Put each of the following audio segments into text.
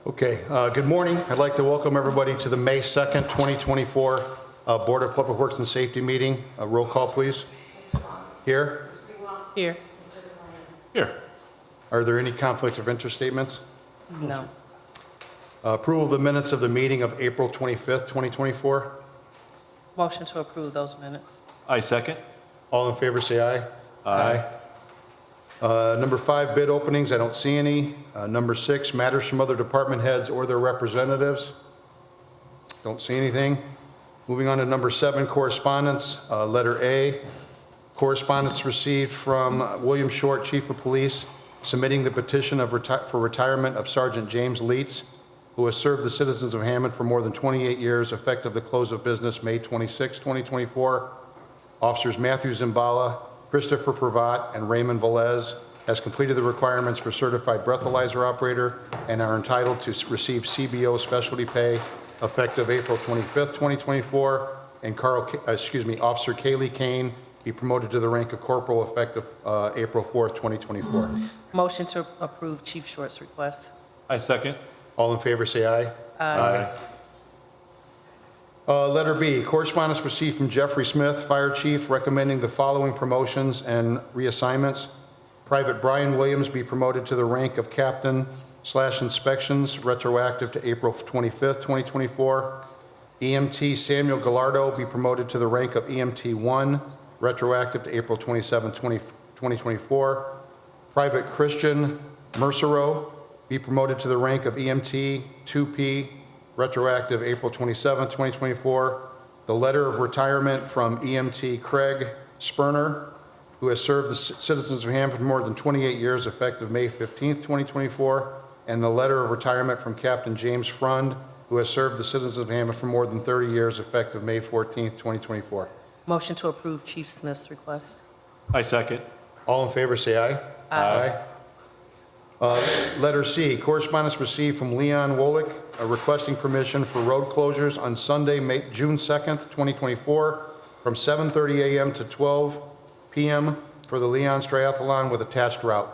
Okay, good morning. I'd like to welcome everybody to the May 2nd, 2024 Board of Public Works and Safety meeting. Roll call, please. Here? Here. Here. Are there any conflicts of interest statements? No. Approval of the minutes of the meeting of April 25th, 2024. Motion to approve those minutes. I second. All in favor, say aye. Aye. Number 5, bid openings. I don't see any. Number 6, matters from other department heads or their representatives. Don't see anything. Moving on to number 7, correspondence. Letter A, correspondence received from William Short, Chief of Police, submitting the petition for retirement of Sergeant James Leitz, who has served the citizens of Hammond for more than 28 years, effective the close of business May 26, 2024. Officers Matthew Zimbala, Christopher Pravat, and Raymond Velez has completed the requirements for certified breathalyzer operator and are entitled to receive CBO specialty pay effective April 25th, 2024. And Officer Kaylee Kane be promoted to the rank of corporal effective April 4th, 2024. Motion to approve Chief Short's request. I second. All in favor, say aye. Aye. Letter B, correspondence received from Jeffrey Smith, Fire Chief, recommending the following promotions and reassignments. Private Brian Williams be promoted to the rank of Captain/Inspections, retroactive to April 25th, 2024. EMT Samuel Gallardo be promoted to the rank of EMT 1, retroactive to April 27, 2024. Private Christian Mercero be promoted to the rank of EMT 2P, retroactive April 27, 2024. The letter of retirement from EMT Craig Sperner, who has served the citizens of Hammond for more than 28 years, effective May 15, 2024. And the letter of retirement from Captain James Frund, who has served the citizens of Hammond for more than 30 years, effective May 14, 2024. Motion to approve Chief Smith's request. I second. All in favor, say aye. Aye. Letter C, correspondence received from Leon Wolick, requesting permission for road closures on Sunday, June 2nd, 2024, from 7:30 a.m. to 12 p.m. for the Leon's Triathlon with attached route.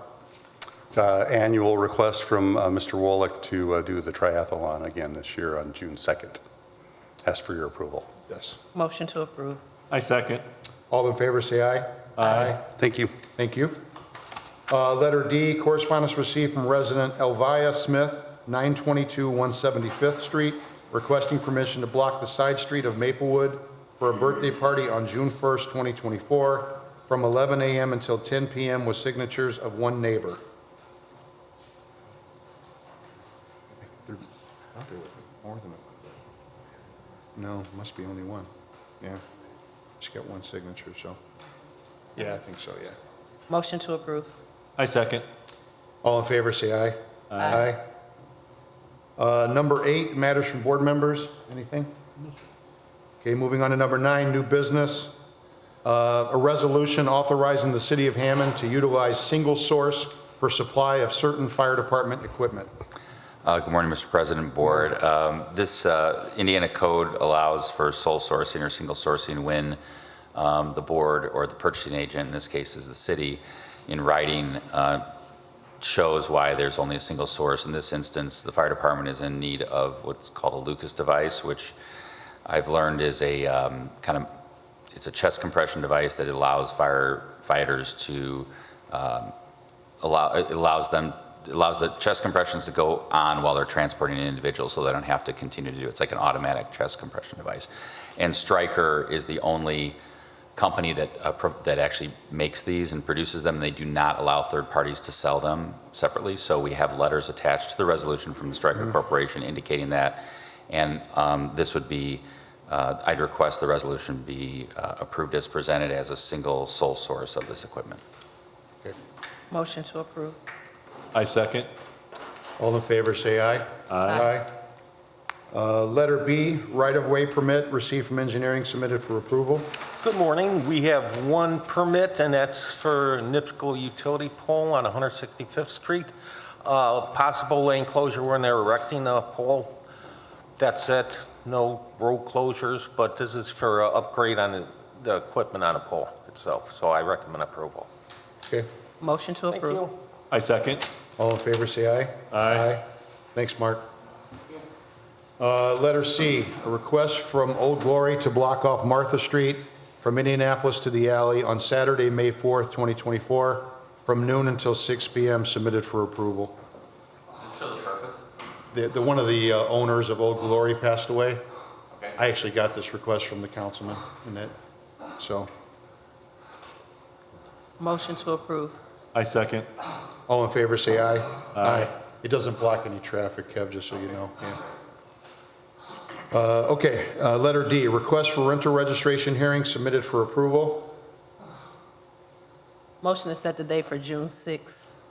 Annual request from Mr. Wolick to do the triathlon again this year on June 2nd. Ask for your approval. Yes. Motion to approve. I second. All in favor, say aye. Aye. Thank you. Thank you. Letter D, correspondence received from resident Elvia Smith, 922 175th Street, requesting permission to block the side street of Maplewood for a birthday party on June 1st, 2024, from 11 a.m. until 10 p.m. with signatures of one neighbor. I thought there was more than one. No, must be only one. Yeah, just got one signature, so. Yeah, I think so, yeah. Motion to approve. I second. All in favor, say aye. Aye. Number 8, matters from board members. Anything? Okay, moving on to number 9, new business. A resolution authorizing the city of Hammond to utilize single source for supply of certain fire department equipment. Good morning, Mr. President, Board. This Indiana code allows for sole sourcing or single sourcing when the board or the purchasing agent, in this case is the city, in writing shows why there's only a single source. In this instance, the fire department is in need of what's called a Lucas device, which I've learned is a it's a chest compression device that allows firefighters to allows the chest compressions to go on while they're transporting an individual, so they don't have to continue to do it. It's like an automatic chest compression device. And Stryker is the only company that actually makes these and produces them. They do not allow third parties to sell them separately. So we have letters attached to the resolution from the Stryker Corporation indicating that. And this would be, I'd request the resolution be approved as presented as a single sole source of this equipment. Okay. Motion to approve. I second. All in favor, say aye. Aye. Letter B, right-of-way permit received from engineering, submitted for approval. Good morning. We have one permit, and that's for NIPSCO utility pole on 165th Street. Possible lane closure when they're erecting a pole. That's it. No road closures, but this is for upgrade on the equipment on the pole itself. So I recommend approval. Okay. Motion to Thank approve. you. I second. All in favor, say aye. Aye. Thanks, Mark. Letter C, a request from Old Glory to block off Martha Street from Indianapolis to the alley on Saturday, May 4th, 2024, from noon until 6 p.m., submitted for approval. Show the purpose. One of the owners of Old Glory passed away. Okay. I actually got this request from the councilman, so, Motion to approve. I second. all in favor, say aye. Aye. It doesn't block any traffic, Kev, just so you know. Yeah. Okay, letter D, request for rental registration hearing submitted for approval. Motion to set the date for June 6,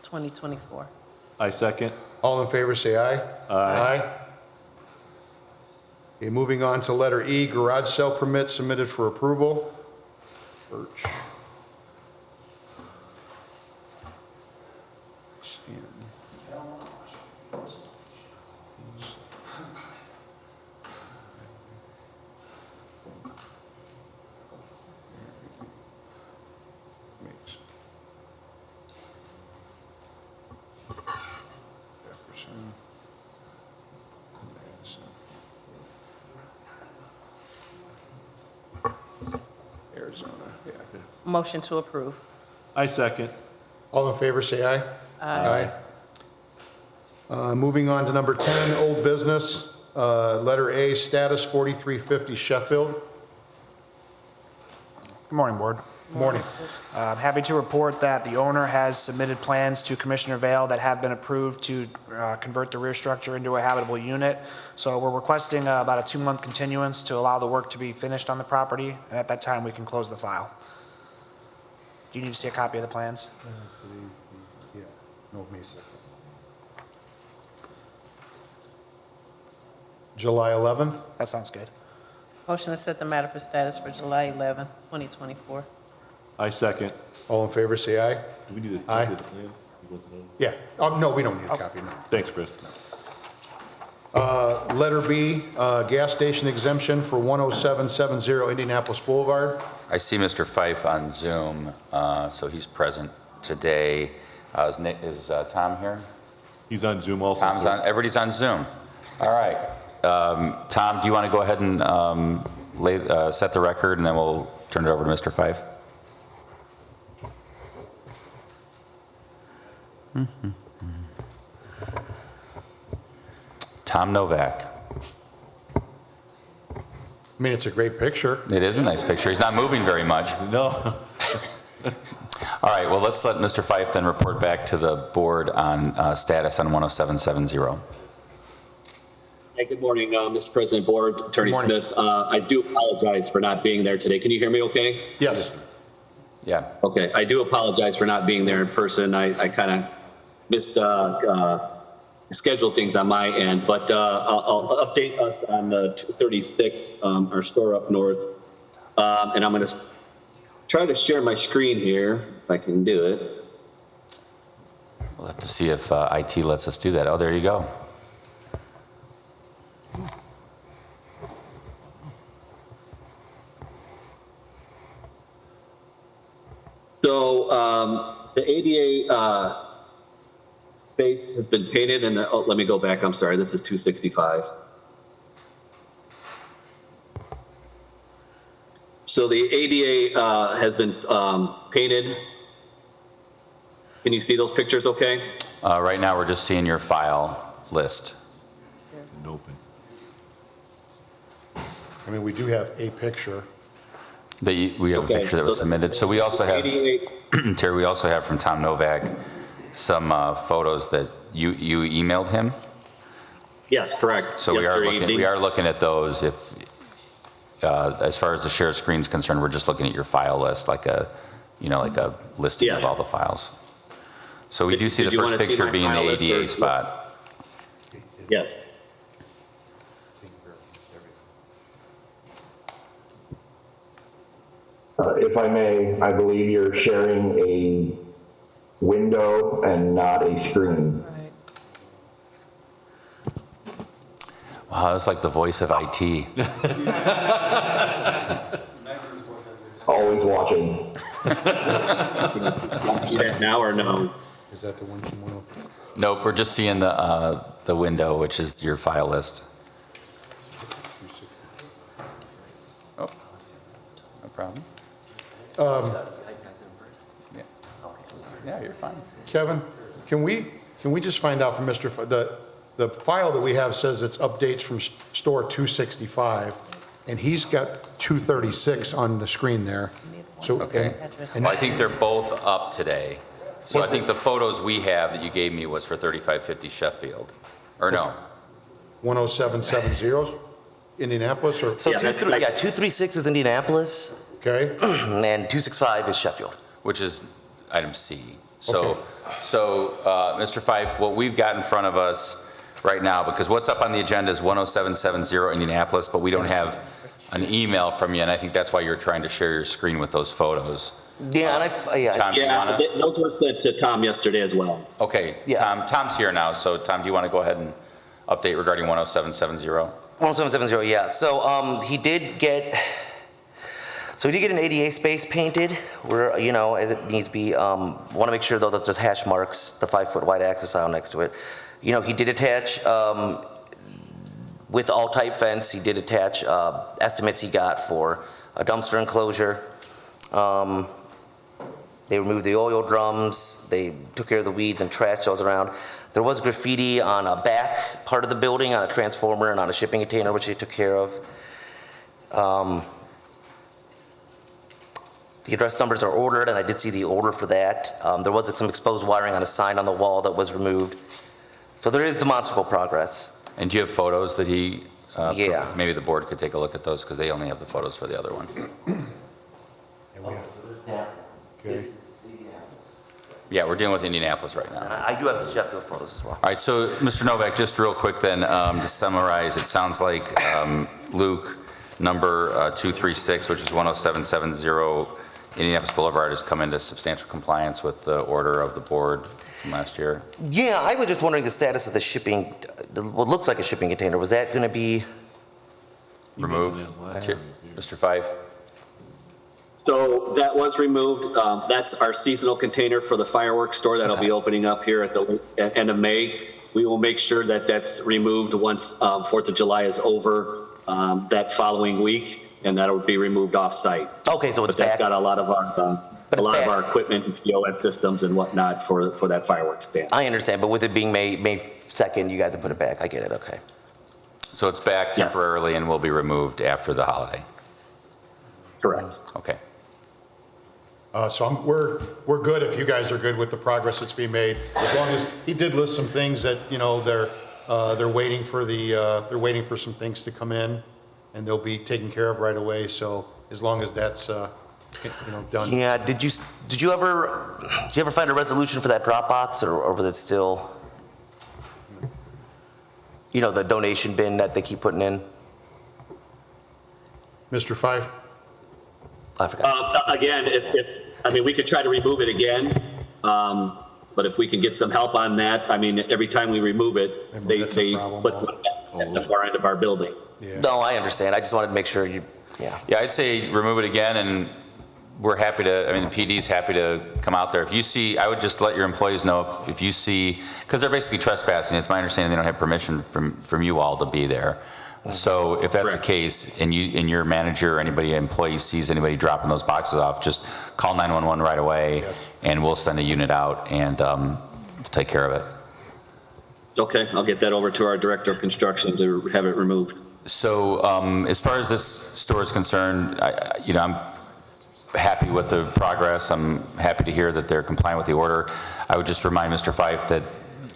2024. I second. All in favor, say aye. Aye. Okay, moving on to letter E, garage sale permit submitted for approval. Birch. Jefferson. Arizona, yeah. Motion to approve. I second. All in favor, say aye. Aye. Moving on to number 10, old business. Letter A, status 4350 Sheffield. Good morning, Board. Morning. I'm happy to report that the owner has submitted plans to Commissioner Vale that have been approved to convert the rear structure into a habitable unit. So we're requesting about a 2-month continuance to allow the work to be finished on the property, and at that time, we can close the file. Do you need to see a copy of the plans? Yeah, no, May 2nd. July 11th? That sounds good. Motion to set the matter for status for July 11, 2024. I second. All in favor, say aye. Do we need a Aye. copy of the plans? He wants to know. Yeah, no, we don't need a copy, no. Thanks, Chris. Letter B, gas station exemption for 10770 Indianapolis Boulevard. I see Mr. Fife on Zoom, so he's present today. Is Tom here? He's on Zoom also. Tom's so- on, everybody's on Zoom. All right. Tom, do you want to go ahead and set the record, and then we'll turn it over to Mr. Fife? Tom Novak. I mean, it's a great picture. It is a nice picture. He's not moving very much. No. All right, well, let's let Mr. Fife then report back to the board on status on 10770. Hey, good morning, Mr. President, Board, Attorney Good morning. Smith. I do apologize for not being there today. Can you hear me okay? Yes. Yeah. Okay, I do apologize for not being there in person. I kind of missed scheduled things on my end, but I'll update us on the 236, our store up north. And I'm going to try to share my screen here, if I can do it. We'll have to see if IT lets us do that. Oh, there you go. So the ADA space has been painted, and let me go back. I'm sorry. This is 265. So the ADA has been painted. Can you see those pictures okay? Right now, we're just seeing your file list. Open. I mean, we do have a picture. We have a Okay, picture that was so submitted. So we also have, ADA, Terry, we also have from Tom Novak some photos that you emailed him. yes, correct. So we Yesterday are looking at those. If as far as the share screen is concerned, we're just looking at your file list, like a listing of Yes. all the files. So we do see the Did you first wanna see picture my being the file list, ADA or- spot. Yes. If I may, I believe you're sharing a window and not a screen. Right. Wow, that's like the voice of IT. Always watching. See that now or no? Is that the one you want to? Nope, we're just seeing the the window, which is your file list. Oh, no problem. Yeah, you're fine. Kevin, can we just find out from Mr., the file that we have says it's updates from store 265, and he's got 236 on the screen there. So, Okay. and Well, I think they're both up today. So I think the photos we have that you gave me was for 3550 Sheffield, or no? 10770 Indianapolis, or, So Yeah, that's like- 236 is Indianapolis, okay? and 265 is Sheffield. Which is item C. Okay. So, Mr. Fife, what we've got in front of us right now, because what's up on the agenda is 10770 Indianapolis, but we don't have an email from you, and I think that's why you're trying to share your screen with those photos. Yeah, and Tom, do you Yeah, want to? those were sent to Tom yesterday as well. Okay, Yeah. Tom's here now, so Tom, do you want to go ahead and update regarding 10770? 10770, yeah. So he did get an ADA space painted, where, you know, as it needs to be. Want to make sure, though, that there's hash marks, the 5-foot wide access aisle next to it. You know, he did attach, with all type fence, he did attach estimates he got for a dumpster enclosure. They removed the oil drums, they took care of the weeds and trash that was around. There was graffiti on a back part of the building, on a transformer and on a shipping container, which they took care of. The address numbers are ordered, and I did see the order for that. There was some exposed wiring on a sign on the wall that was removed. So there is demonstrable progress. And do you have photos that he? Yeah. Maybe the board could take a look at those, because they only have the photos for the other one. Okay. Yeah, we're dealing with Indianapolis right now. And I do have the Sheffield photos as well. All right, so Mr. Novak, just real quick then, to summarize, it sounds like Luke, number 236, which is 10770 Indianapolis Boulevard, has come into substantial compliance with the order of the board from last year. Yeah, I was just wondering the status of the shipping, what looks like a shipping container. Was that going to be? Removed? Mr. Fife? So that was removed. That's our seasonal container for the fireworks store that'll be opening up here at the end of May. We will make sure that that's removed once 4th of July is over that following week, and that'll be removed off-site. Okay, so it's But that's back. got a lot of our equipment and POS systems and whatnot for that fireworks stand. I understand, but with it being May 2nd, you guys have put it back. I get it, okay. So it's back Yes. temporarily and will be removed after the holiday? Correct. Okay. So we're good if you guys are good with the progress that's being made. As long as, he did list some things that, you know, they're waiting for some things to come in, and they'll be taken care of right away. So as long as that's, done. Yeah, did you ever find a resolution for that drop box, or was it still, the donation bin that they keep putting in? Mr. Fife? I forgot. Again, we could try to remove it again, but if we can get some help on that, every time we remove it, they That's a problem. put one at the far end of our building. Yeah. No, I understand. I just wanted to make sure Yeah, I'd say remove it again, and we're happy to, the PD's happy to come out there. If you see, I would just let your employees know if you see, because they're basically trespassing. It's my understanding they don't have permission from you all to be there. So if that's Correct. the case, and your manager or employee sees anybody dropping those boxes off, just call 911 right away, Yes. and we'll send a unit out and take care of it. Okay, I'll get that over to our director of construction to have it removed. So as far as this store is concerned, I'm happy with the progress. I'm happy to hear that they're compliant with the order. I would just remind Mr. Fife that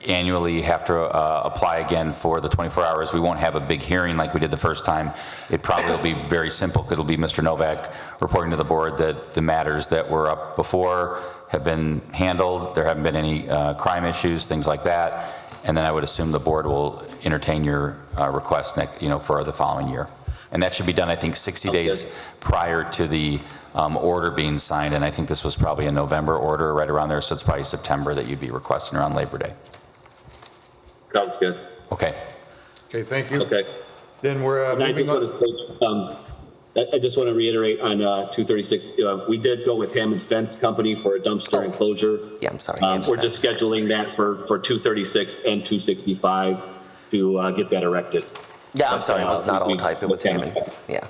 annually you have to apply again for the 24 hours. We won't have a big hearing like we did the first time. It probably will be very simple, because it'll be Mr. Novak reporting to the board that the matters that were up before have been handled. There haven't been any crime issues, things like that. And then I would assume the board will entertain your request for the following year. And that should be done, I think, 60 days prior to the order being signed. And I think this was probably a November order right around there. So it's probably September that you'd be requesting around Labor Day. Sounds good. Okay. Okay, thank you. Okay. Then we're And I moving just want on. to state, I just want to reiterate on 236, we did go with Hammond Fence Company for a dumpster enclosure. Yeah, I'm sorry. We're just scheduling that for 236 and 265. to get that erected. Yeah, I'm But, sorry, it was not all we- type, it was Hammond. Yeah.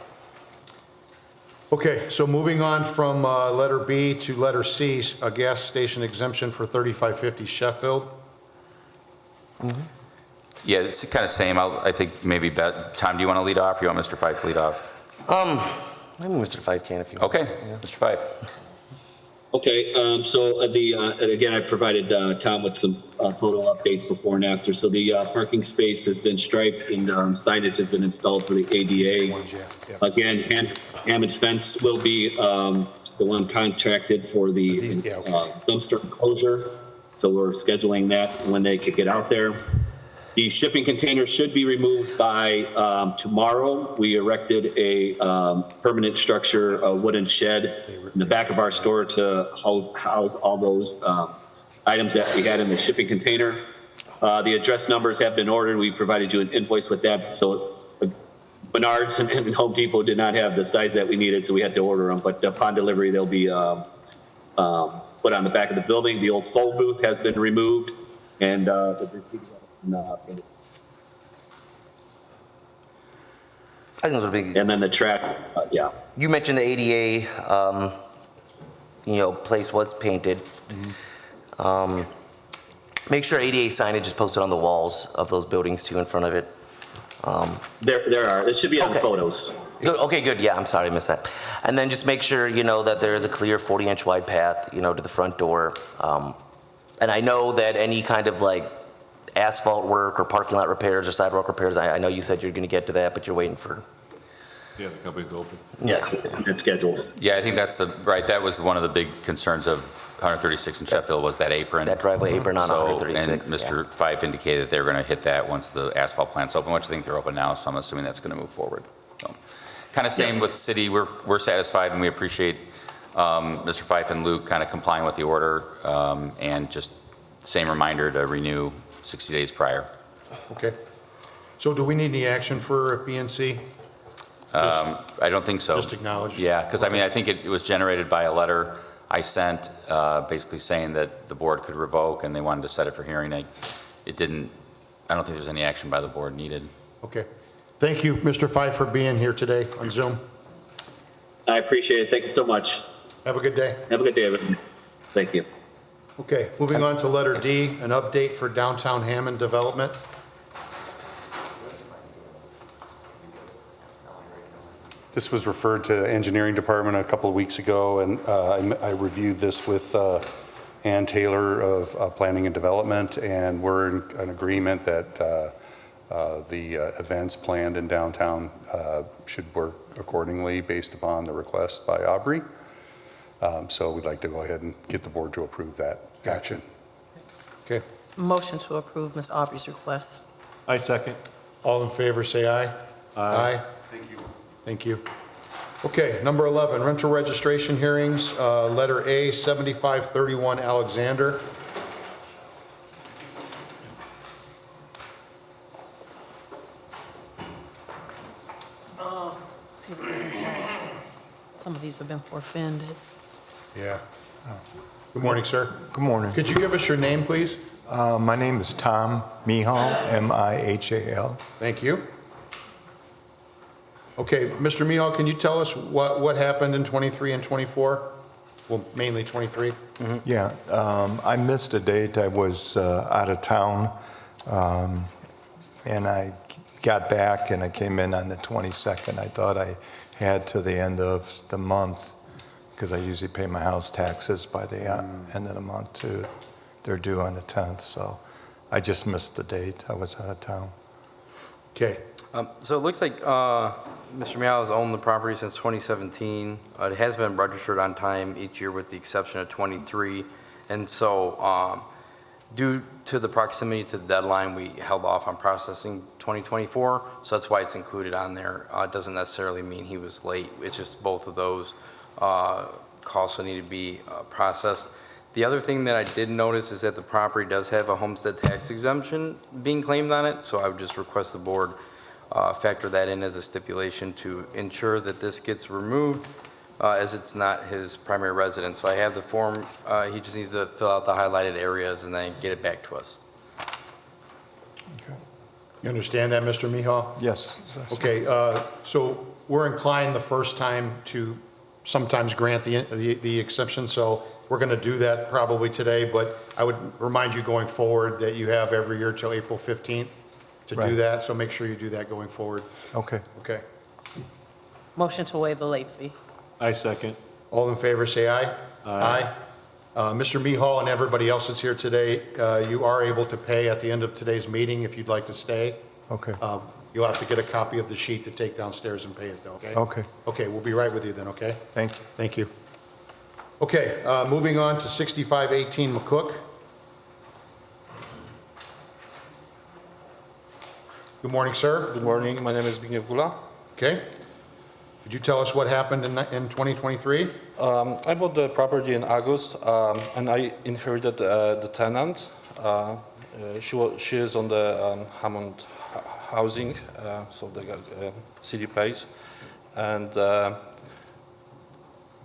Okay, so moving on from letter B to letter C, a gas station exemption for 3550 Sheffield. Yeah, it's kind of same. I think maybe, Tom, do you want to lead off, or you want Mr. Fife to lead off? Maybe Mr. Five can if you. Okay, Yeah. Mr. Fife. Okay, so and again, I provided Tom with some photo updates before and after. So the parking space has been striped and signage has been installed for the ADA. Again, Hammond Fence will be the one contracted for the dumpster enclosure. So we're scheduling that when they could get out there. The shipping container should be removed by tomorrow. We erected a permanent structure, a wooden shed in the back of our store to house all those items that we had in the shipping container. The address numbers have been ordered. We provided you an invoice with that. So Menards and Home Depot did not have the size that we needed, so we had to order them. But upon delivery, they'll be put on the back of the building. The old phone booth has been removed, and I think it was a big. and then the track, yeah. You mentioned the ADA, place was painted. Make sure ADA signage is posted on the walls of those buildings too, in front of it. There are. It should be on the Okay. photos. Good, okay, good, yeah, I'm sorry, I missed that. And then just make sure, that there is a clear 40-inch wide path, to the front door. And I know that any kind of like asphalt work or parking lot repairs or sidewalk repairs, I know you said you're gonna get to that, but you're waiting for. Yeah, the company's open. Yes, it's scheduled. Yeah, I think that's that was one of the big concerns of 136 in Sheffield was that apron. That driveway apron on So, 136. and Mr. Fife indicated that they're going to hit that once the asphalt plant's open, which I think they're open now, so I'm assuming that's going to move forward. So, kind of same Yes. with city, we're satisfied and we appreciate Mr. Fife and Luke kind of complying with the order, and just same reminder to renew 60 days prior. Okay. So do we need any action for B and C? I don't think so. Just acknowledge? Yeah, because I mean, I think it was generated by a letter I sent, basically saying that the board could revoke and they wanted to set it for hearing. I don't think there's any action by the board needed. Okay. Thank you, Mr. Fife, for being here today on Zoom. I appreciate it. Thank you so much. Have a good day. Have a good day, everyone. Thank you. Okay, moving on to letter D, an update for downtown Hammond development. This was referred to engineering department a couple of weeks ago, and I reviewed this with Ann Taylor of Planning and Development, and we're in an agreement that the events planned in downtown should work accordingly based upon the request by Aubrey. So we'd like to go ahead and get the board to approve that action. Okay, Motion to approve Ms. Aubrey's request. I second. all in favor, say aye. Aye. Thank you. Thank you. Okay, number 11, rental registration hearings, letter A, 7531 Alexander. See if there's any- Some of these have been forfended. Yeah. Good morning, sir. Good morning. Could you give us your name, please? My name is Tom Mihal, M-I-H-A-L. Thank you. Okay, Mr. Mihal, can you tell us what happened in 23 and 24? Well, mainly 23. Yeah, I missed a date. I was out of town, and I got back, and I came in on the 22nd. I thought I had to the end of the month, because I usually pay my house taxes by the end of the month, too. They're due on the 10th, so I just missed the date. I was out of town. Okay, So it looks like Mr. Meow has owned the property since 2017. It has been registered on time each year with the exception of 23. And so due to the proximity to the deadline, we held off on processing 2024. So that's why it's included on there. It doesn't necessarily mean he was late. It's just both of those costs will need to be processed. The other thing that I did notice is that the property does have a homestead tax exemption being claimed on it. So I would just request the board factor that in as a stipulation to ensure that this gets removed as it's not his primary residence. So I have the form, he just needs to fill out the highlighted areas and then get it back to us. You understand that, Mr. Mihal? Yes. Okay, so we're inclined the first time to sometimes grant the exception, so we're going to do that probably today, but I would remind you going forward that you have every year till April 15th to do Right. that, so make sure you do that going forward. Okay. Okay. Motion to waive the late fee. I second. All in favor, say aye. Aye. Mr. Mihal and everybody else that's here today, you are able to pay at the end of today's meeting if you'd like to stay. Okay. You'll have to get a copy of the sheet to take downstairs and pay it though, okay? Okay. Okay, we'll be right with you then, okay? Thank you. Thank you. Okay, moving on to 6518 McCook. Good morning, sir. Good morning, my name is Zbigniew Gula. Okay. Could you tell us what happened in 2023? I bought the property in August, and I inherited the tenant. She is on the Hammond housing, so they got city pays. And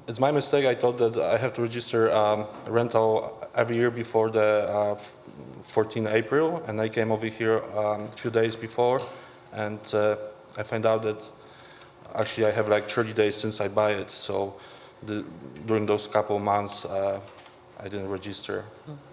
it's my mistake. I thought that I have to register rental every year before the 14 April, and I came over here a few days before, and I find out that actually I have like 30 days since I buy it. So during those couple of months, I didn't register.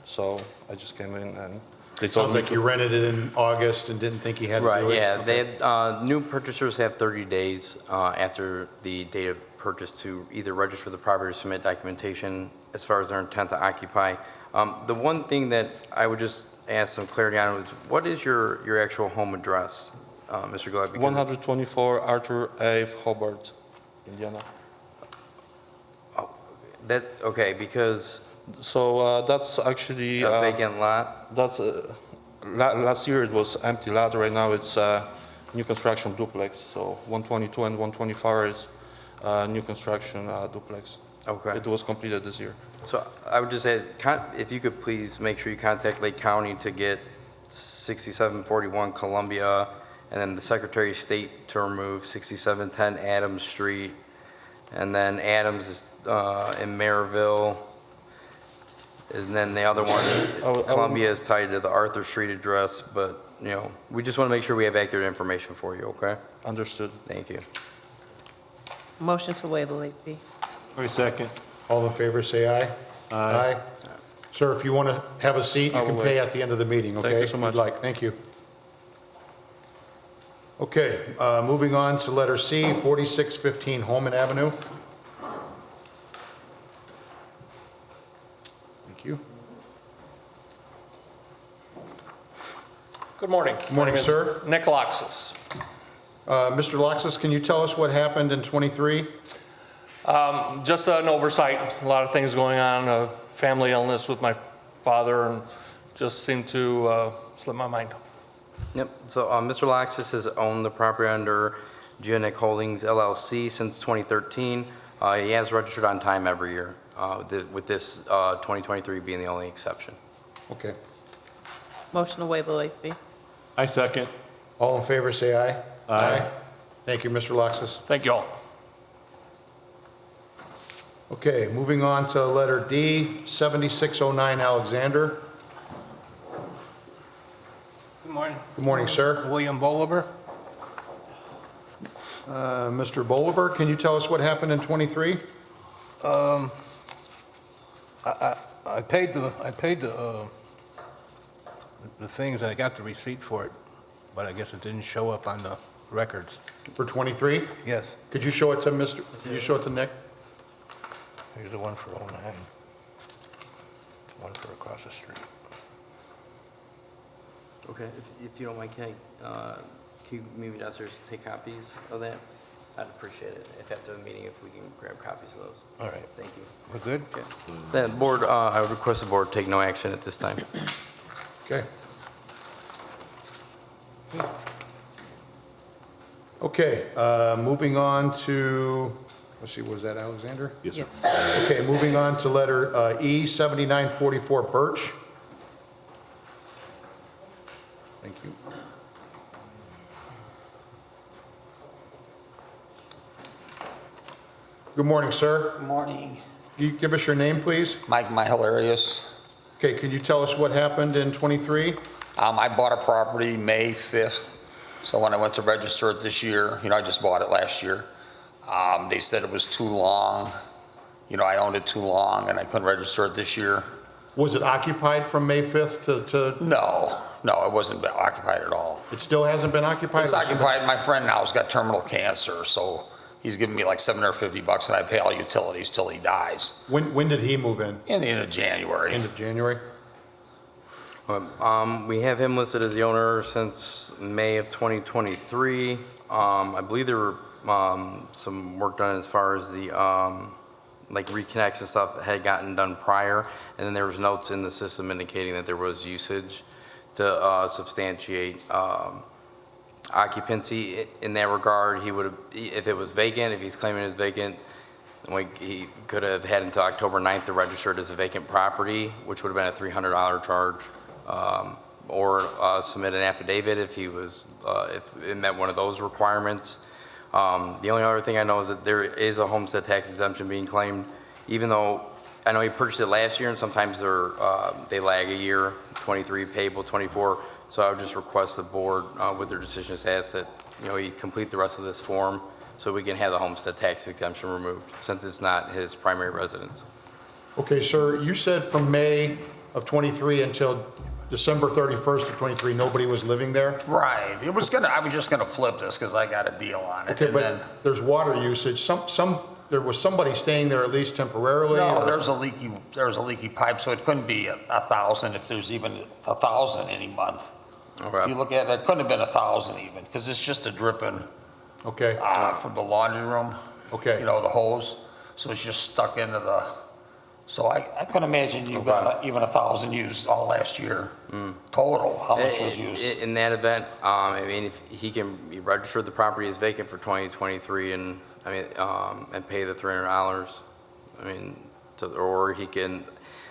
So I just came in and they told Sounds me like you rented it in August and didn't think you had to do it? Right, yeah, Okay. they, new purchasers have 30 days after the date of purchase to either register the property or submit documentation as far as their intent to occupy. The one thing that I would just ask some clarity on is, what is your actual home address, Mr. Gillette? Because 124 Arthur Ave, Hobart, Indiana. okay, because So that's actually a vacant lot? that's last year it was empty lot. Right now it's new construction duplex. So 122 and 124 is new construction duplex. Okay. It was completed this year. So I would just ask, if you could please make sure you contact Lake County to get 6741 Columbia, and then the Secretary of State to remove 6710 Adams Street, and then Adams is in Maryville, and then the other one, Columbia is tied to the Arthur Street address, but, you know, we just want to make sure we have accurate information for you, okay? Understood. Thank you. Motion to waive the late fee. I second. All in favor, say aye. Aye. Sir, if you want to have a seat, you I will can pay wait. at the end of the meeting, okay? Thank you so If much. you'd like, thank you. Okay, moving on to letter C, 4615 Holman Avenue. Thank you. Good morning. Good morning, My name is sir. Nick Loxis. Mr. Loxis, can you tell us what happened in '23? Just an oversight, a lot of things going on, a family illness with my father, and just seemed to slip my mind. Yep, so Mr. Loxis has owned the property under Geonic Holdings LLC since 2013. He has registered on time every year, with this 2023 being the only exception. Okay. Motion to waive the late fee. I second. All in favor, say aye. Aye. Thank you, Mr. Loxis. Thank you all. Okay, moving on to letter D, 7609 Alexander. Good morning. Good morning, sir. William Bolivar. Mr. Bolivar, can you tell us what happened in '23? I paid the things, I got the receipt for it, but I guess it didn't show up on the records. For '23? Yes, Could you show it to could you show it to Nick? here's the one for 09. One for across the street. Okay, if you don't mind, can you meet me downstairs to take copies of that? I'd appreciate it, if after the meeting, if we can grab copies of those. All right, Thank you. we're good? Okay. The board, I would request the board take no action at this time. Okay. Okay, moving on to, let's see, was that Alexander? Yes, sir. Yes. Okay, moving on to letter E, 7944 Birch. Thank you. Good morning, sir. Good morning. Can you give us your name, please? Mike, my hilarious. Okay, could you tell us what happened in '23? I bought a property May 5th, so when I went to register it this year, I just bought it last year. They said it was too long. I owned it too long and I couldn't register it this year. Was it occupied from May 5th to? No, it wasn't occupied at all. It still hasn't been occupied? It's occupied. My friend now has got terminal cancer, so he's giving me like $750 and I pay all utilities till he dies. When did he move in? In the end of January. End of January? We have him listed as the owner since May of 2023. I believe there were some work done as far as the like reconnects and stuff that had gotten done prior, and then there was notes in the system indicating that there was usage to substantiate occupancy. In that regard, he would have, if it was vacant, if he's claiming it's vacant, he could have had until October 9th to register it as a vacant property, which would have been a $300 charge, or submit an affidavit if he was, if it met one of those requirements. The only other thing I know is that there is a homestead tax exemption being claimed, even though I know he purchased it last year and sometimes they lag a year, 23 payable, 24. So I would just request the board with their decision to ask that, he complete the rest of this form so we can have the homestead tax exemption removed since it's not his primary residence. Okay, sir, you said from May of 23 until December 31st of 23, nobody was living there? Right. I was just gonna flip this because I got a deal on it. Okay, and but then- there's water usage. There was somebody staying there at least temporarily? No, or- there was a leaky pipe, so it couldn't be 1,000 if there's even 1,000 any month. Okay. If you look at it, it couldn't have been 1,000 even, because it's just a dripping Okay, from the laundry room, okay. the hose. So it's just stuck into the, so I couldn't imagine you got even 1,000 used all last year. Total, how much was used? In that event, if he can register the property as vacant for 2023 and pay the $300, or he can.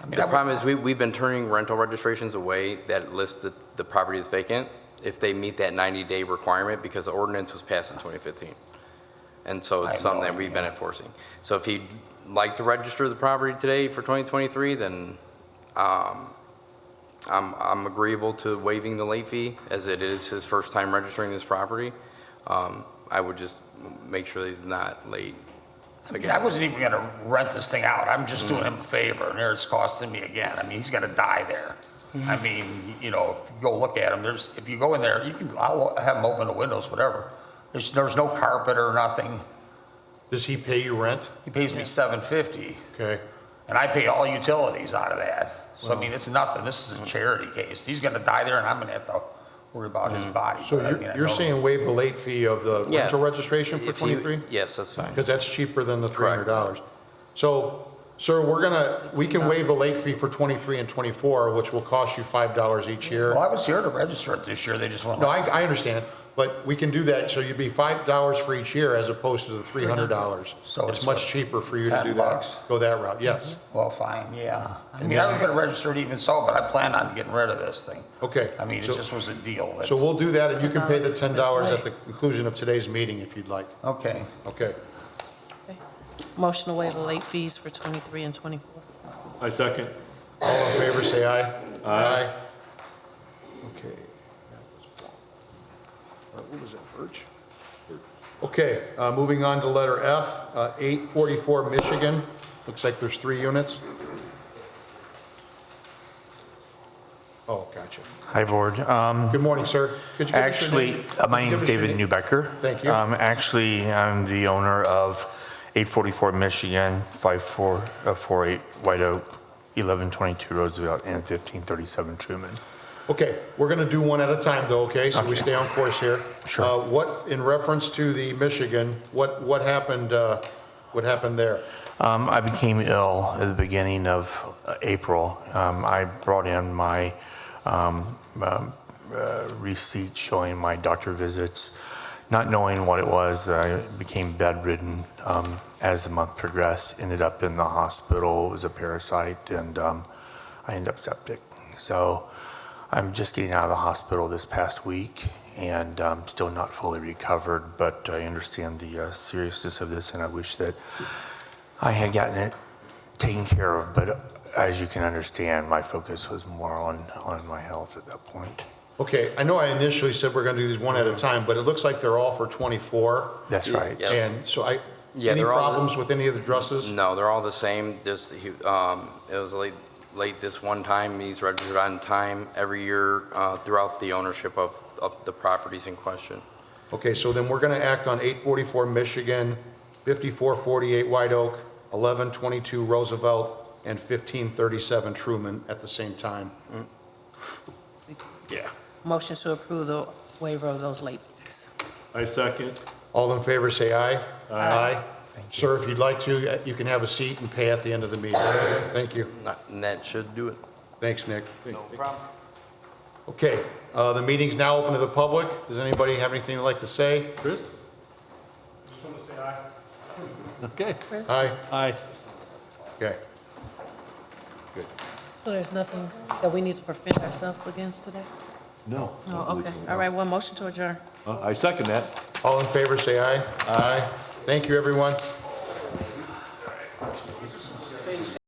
The problem is we've been turning rental registrations away that list the property as vacant if they meet that 90-day requirement because the ordinance was passed in 2015. And so it's something that we've been enforcing. So if he'd like to register the property today for 2023, then I'm agreeable to waiving the late fee as it is his first time registering this property. I would just make sure that he's not late. I wasn't even gonna rent this thing out. I'm just doing him a favor, and there it's costing me again. He's gonna die there. If you go look at him, if you go in there, I'll have him open the windows, whatever. There's no carpet or nothing. Does he pay you rent? He pays me $750, Okay. and I pay all utilities out of that. So, it's nothing. This is a charity case. He's gonna die there, and I'm gonna have to worry about his body. So you're saying waive the late fee of the Yeah. rental registration for If he- 23? Yes, that's fine. Because that's cheaper than the Correct. $300. So, sir, we can waive the late fee for 23 and 24, which will cost you $5 each year. Well, I was here to register it this year. They just went. No, I understand, but we can do that, so you'd be $5 for each year as opposed to the $300. So It's it's much what, cheaper for you to do 10 that, bucks? go that route, yes. Well, fine, yeah. I And was then- gonna register it even so, but I plan on getting rid of this thing. Okay. It so- just was a deal. So we'll do that, and you can pay the $10 $10 is at the conclusion of today's meeting if you'd like. Okay. Okay. Motion to waive the late fees for 23 and 24. I second. All in favor, say aye. Aye. Okay. What was that, Birch? Okay, moving on to letter F, 844 Michigan. Looks like there's 3 units. Oh, gotcha. Hi, Board. Good morning, sir. Could you give us your Actually, name? my Could you name is give us your David name? Newbecker. Thank you. Actually, I'm the owner of 844 Michigan, 5448 White Oak, 1122 Roosevelt, and 1537 Truman. Okay, we're going to do one at a time, though, okay? So we Okay. stay on course here. Sure. In reference to the Michigan, what happened there? I became ill at the beginning of April. I brought in my receipt showing my doctor visits. Not knowing what it was, I became bedridden as the month progressed, ended up in the hospital. It was a parasite, and I ended up septic. So I'm just getting out of the hospital this past week, and still not fully recovered, but I understand the seriousness of this, and I wish that I had gotten it taken care of, but as you can understand, my focus was more on my health at that point. Okay, I know I initially said we're gonna do these one at a time, but it looks like they're all for 24. That's right. Yes. And so Yeah, any they're all the- problems with any of the addresses? No, they're all the same, just, it was late this one time, he's registered on time every year throughout the ownership of the properties in question. Okay, so then we're gonna act on 844 Michigan, 5448 White Oak, 1122 Roosevelt, and 1537 Truman at the same time. Yeah. Motion to approve the waiver of those late fees. I second. All in favor, say aye. Aye. Sir, if you'd like to, you can have a seat and pay at the end of the meeting. Thank you. And that should do it. Thanks, Nick. No problem. Okay, the meeting's now open to the public. Does anybody have anything they'd like to say? Chris? Just want to say aye. Okay. Chris? Aye. Aye. Okay. So there's nothing that we need to prevent ourselves against today? No. Oh, okay. All right, well, motion to adjourn. I second that. All in favor, say aye. Aye. Thank you, everyone.